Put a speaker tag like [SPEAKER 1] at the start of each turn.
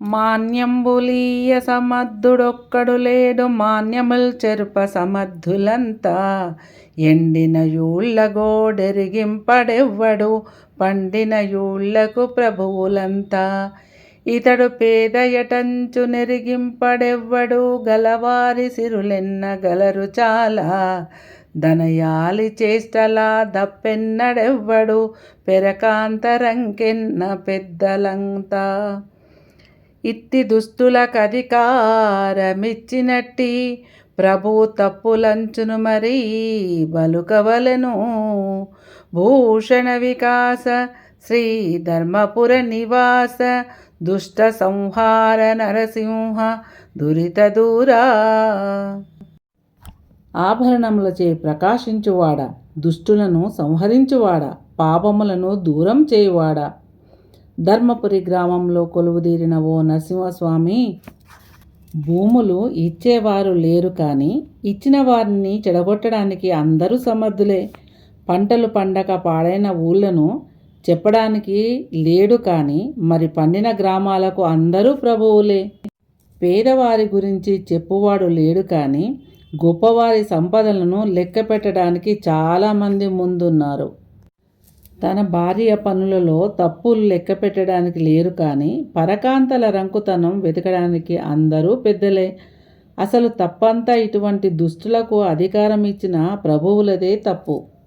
[SPEAKER 1] మాన్యంబులీయ సమర్థుడొక్కడు లేడు, మాన్యముల్ చెరుప సమర్థులంతా. ఎండిన యూళ్ళ గోడెరిగింపడెవ్వడు, పండిన యూళ్ళకు ప్రభువులంతా. ఇతడు పేదయటంచు నెరిగింపడెవ్వడు, గలవారి సిరులెన్న గలరు చాలా. ధనయాలి చేష్టలా దప్పెన్నడెవ్వడు, పెరకాంతరంకెన్న పెద్దలంతా. ఇట్టి దుస్తులకధికారమిచ్చినట్టి, ప్రభు తప్పులంచును మరీ బలుకవలెను. భూషణ వికాస శ్రీ ధర్మపుర నివాస, దుష్ట సంహార నరసింహ దురిత దూరా. ఆభరణములచే ప్రకాశించువాడా, దుష్టులను సంహరించువాడా, పాపములను దూరం చేయువాడా. ధర్మపురి గ్రామంలో కొలువుదీరిన ఓ నరసింహస్వామి, భూములు ఇచ్చేవారు లేరు కానీ ఇచ్చిన వారిని చెడగొట్టడానికి అందరూ సమర్థులే. పంటలు పండక పాడైన ఊళ్ళను చెప్పడానికి లేడు కానీ మరి పండిన గ్రామాలకు అందరూ ప్రభువులే. పేదవారి గురించి చెప్పువాడు లేడు కానీ గొప్పవారి సంపదలను లెక్క పెట్టడానికి చాలామంది ముందున్నారు. తన భార్య పనులలో తప్పులు లెక్క పెట్టడానికి లేరు కానీ పరకాంతల రంకుతనం వెతకడానికి అందరూ పెద్దలే. అసలు తప్పంతా ఇటువంటి దుష్టులకు అధికారం ఇచ్చిన ప్రభువులదే తప్పు.